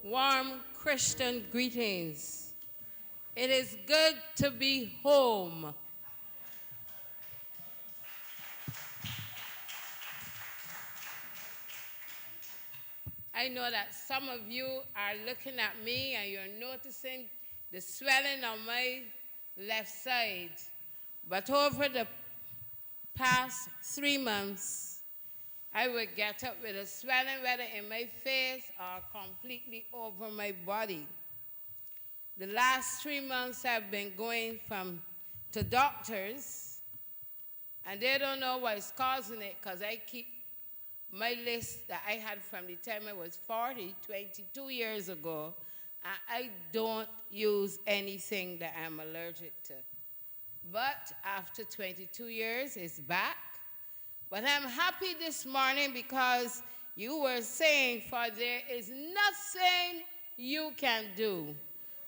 Warm Christian greetings. It is good to be home. I know that some of you are looking at me and you're noticing the swelling on my left side. But over the past 3 months, I would get up with a swelling, whether in my face or completely over my body. The last 3 months I've been going to doctors, and they don't know what's causing it because I keep my list that I had from the time I was 22 years ago, and I don't use anything that I'm allergic to. But after 22 years, it's back. But I'm happy this morning because you were saying, for there is nothing you can do.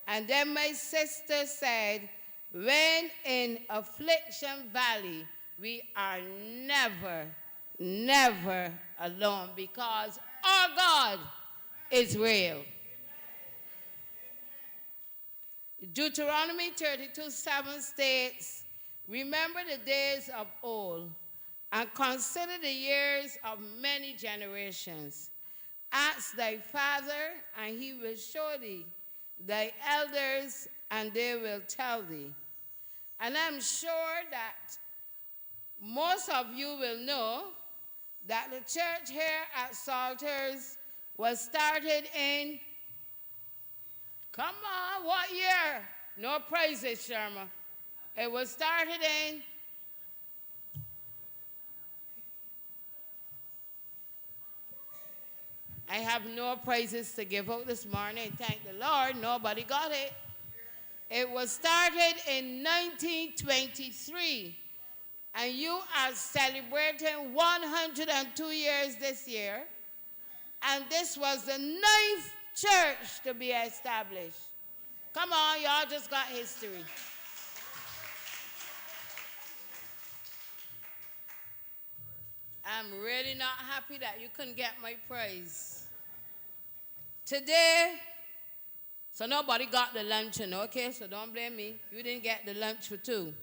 And then my sister said, when in affliction valley, we are never, never alone because our God is real. Deuteronomy 32:7 states, remember the days of old and consider the years of many generations. Ask thy father, and he will show thee, thy elders, and they will tell thee. And I'm sure that most of you will know that the church here at Salters was started in, come on, what year? No praises, Sherma. It was started in I have no praises to give out this morning. Thank the Lord, nobody got it. It was started in 1923, and you are celebrating 102 years this year, and this was the 9th church to be established. Come on, y'all just got history. I'm really not happy that you couldn't get my praise. Today, so nobody got the luncheon, okay? So don't blame me. You didn't get the lunch for two.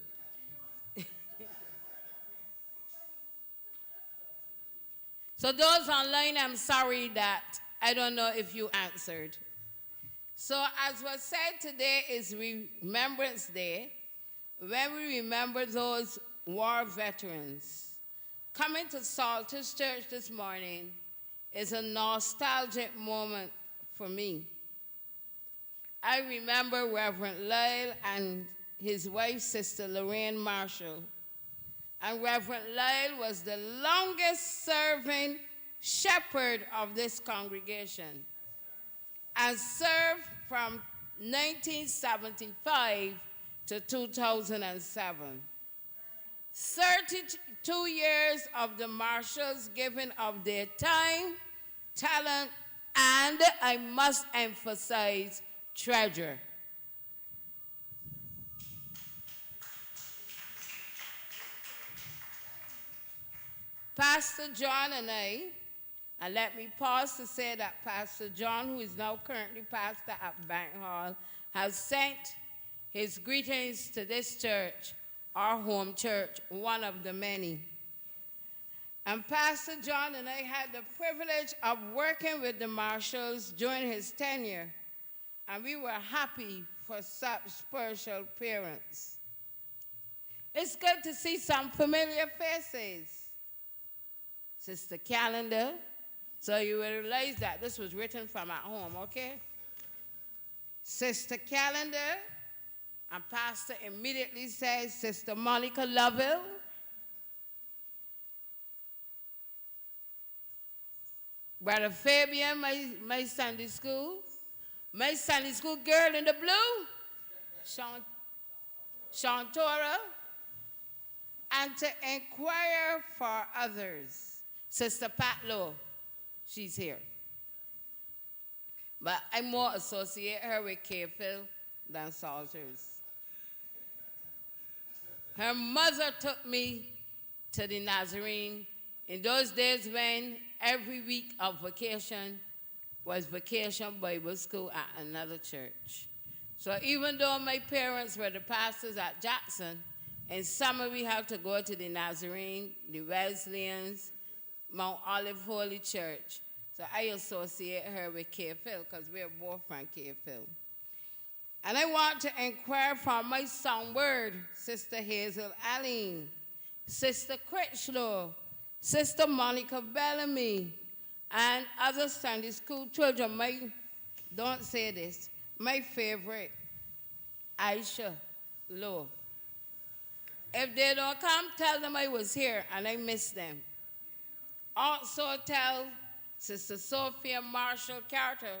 So those online, I'm sorry that I don't know if you answered. So as was said, today is Remembrance Day, when we remember those war veterans. Coming to Salters Church this morning is a nostalgic moment for me. I remember Reverend Lyle and his wife, Sister Lorraine Marshall. And Reverend Lyle was the longest serving shepherd of this congregation and served from 1975 to 2007. 32 years of the Marshalls giving of their time, talent, and I must emphasize, treasure. Pastor John and let me pause to say that Pastor John, who is now currently pastor at Bank Hall, has sent his greetings to this church, our home church, one of the many. And Pastor John and I had the privilege of working with the Marshalls during his tenure, and we were happy for such spiritual parents. It's good to see some familiar faces. Sister Calendar, so you will realize that this was written from at home, okay? Sister Calendar, and Pastor immediately says, Sister Monica Lovell. Brother Fabian, my Sunday school girl in the blue, Shantora, and to inquire for others, Sister Pat Lowe, she's here. But I more associate her with Capefield than Salters. Her mother took me to the Nazarene in those days when every week of vacation was Vacation Bible School at another church. So even though my parents were the pastors at Jackson, in summer we had to go to the Nazarene, the Wesleyans, Mount Olive Holy Church. So I associate her with Capefield because we're both from Capefield. And I want to inquire from my songbird, Sister Hazel Allen, Sister Critchlow, Sister Monica Bellamy, and other Sunday school children. Don't say this, my favorite, Aisha Lowe. If they don't come, tell them I was here and I missed them. Also tell Sister Sophia Marshall Carter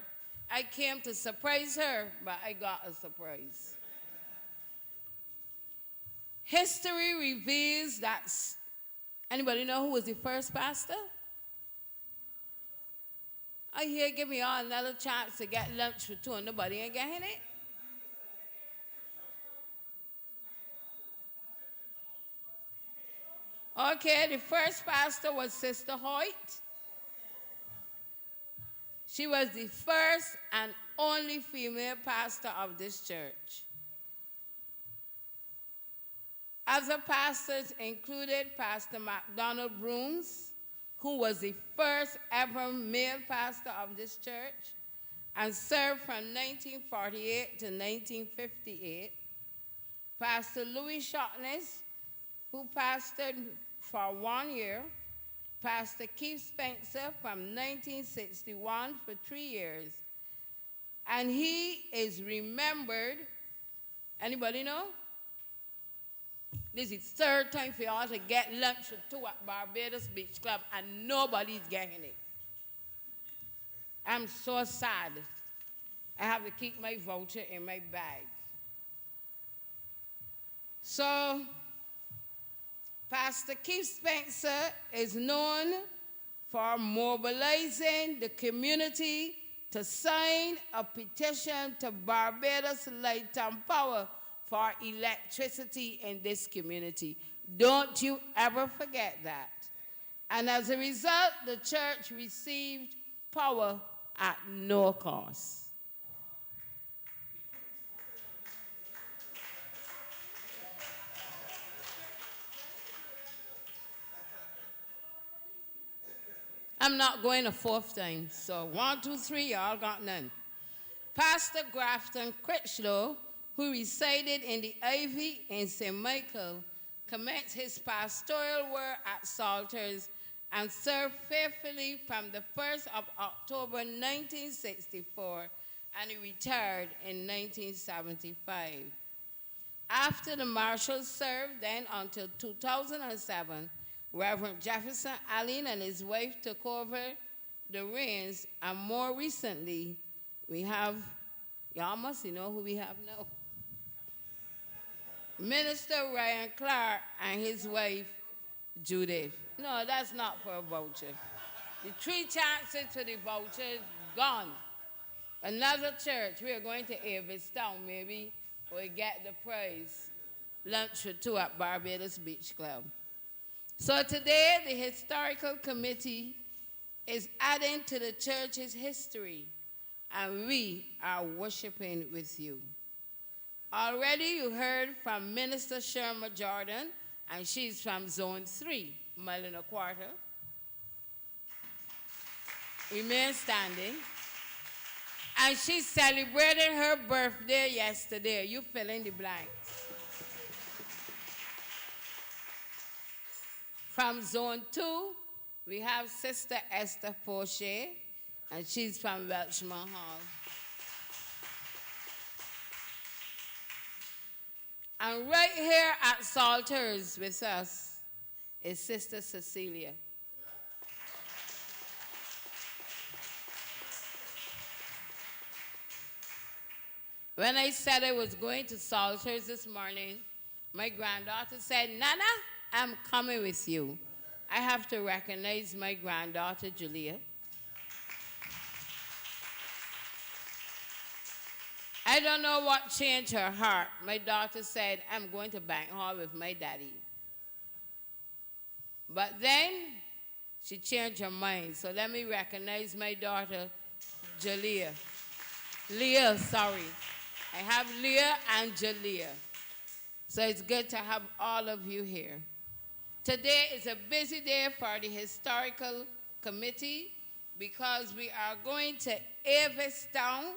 I came to surprise her, but I got a surprise. History reveals that, anybody know who was the first pastor? I hear give me all another chance to get lunch for two and nobody ain't getting it. Okay, the first pastor was Sister Hoyt. She was the first and only female pastor of this church. Other pastors included Pastor MacDonald Brooms, who was the first ever male pastor of this church and served from 1948 to 1958. Pastor Louis Shotness, who pastored for 1 year. Pastor Keith Spencer from 1961 for 3 years. And he is remembered, anybody know? This is the third time for y'all to get lunch for two at Barbados Beach Club and nobody's getting it. I'm so sad. I have to keep my voucher in my bag. So, Pastor Keith Spencer is known for mobilizing the community to sign a petition to Barbados Light and Power for electricity in this community. Don't you ever forget that. And as a result, the church received power at no cost. I'm not going a fourth time, so 1, 2, 3, y'all got none. Pastor Grafton Critchlow, who resided in the Ivy in St. Michael, commenced his pastoral work at Salters and served faithfully from the 1st of October 1964, and he retired in 1975. After the marshals served then until 2007, Reverend Jefferson Allen and his wife took over the reins, and more recently, we have, y'all must know who we have now. Minister Ryan Clark and his wife, Judith. No, that's not for a voucher. The 3 chances for the voucher gone. Another church, we are going to Avistown, maybe we'll get the prize. Lunch for 2 at Barbados Beach Club. So today, the Historical Committee is adding to the church's history, and we are worshiping with you. Already you heard from Minister Sherma Jordan, and she's from Zone 3, mile and a quarter. Remain standing. And she celebrated her birthday yesterday. You fill in the blanks. From Zone 2, we have Sister Esther Fauché, and she's from Welchmont Hall. And right here at Salters with us is Sister Cecilia. When I said I was going to Salters this morning, my granddaughter said, Nana, I'm coming with you. I have to recognize my granddaughter, Julia. I don't know what changed her heart. My daughter said, I'm going to Bank Hall with my daddy. But then she changed her mind. So let me recognize my daughter, Jalea. Leah, sorry. I have Leah and Jalea. So it's good to have all of you here. Today is a busy day for the Historical Committee because we are going to Avistown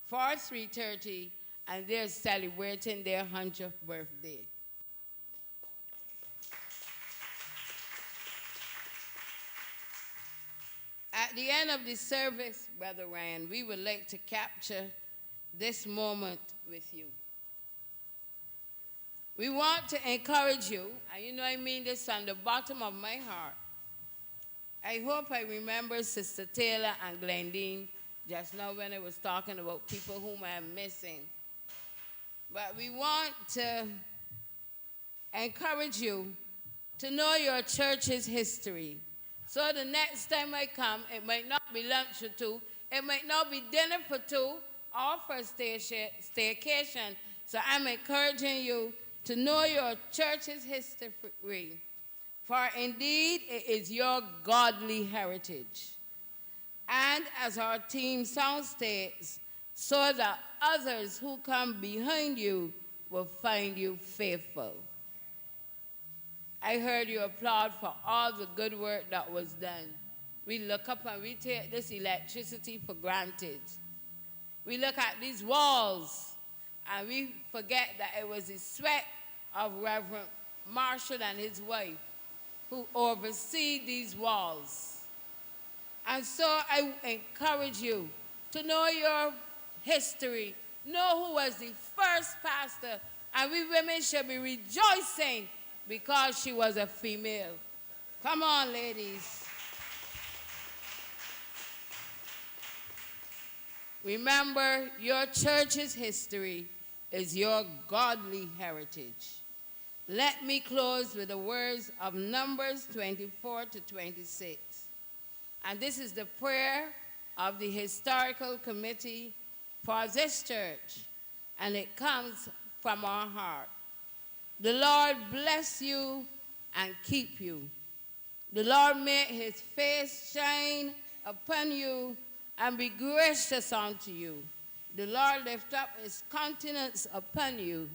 for 3:30 and they're celebrating their 100th birthday. At the end of the service, Brother Ryan, we would like to capture this moment with you. We want to encourage you, and you know I mean this from the bottom of my heart. I hope I remember Sister Taylor and Glendine just now when I was talking about people whom I'm missing. But we want to encourage you to know your church's history. So the next time I come, it might not be lunch for two, it might not be dinner for two, or for a staycation. So I'm encouraging you to know your church's history. For indeed, it is your godly heritage. And as our team song states, so that others who come behind you will find you faithful. I heard you applaud for all the good work that was done. We look up and we take this electricity for granted. We look at these walls and we forget that it was the sweat of Reverend Marshall and his wife who oversee these walls. And so I encourage you to know your history, know who was the first pastor, and we women should be rejoicing because she was a female. Come on, ladies. Remember, your church's history is your godly heritage. Let me close with the words of Numbers 24 to 26. And this is the prayer of the Historical Committee for this church, and it comes from our heart. The Lord bless you and keep you. The Lord make his face shine upon you and be gracious unto you. The Lord lift up his countenance upon you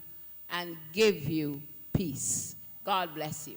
and give you peace. God bless you.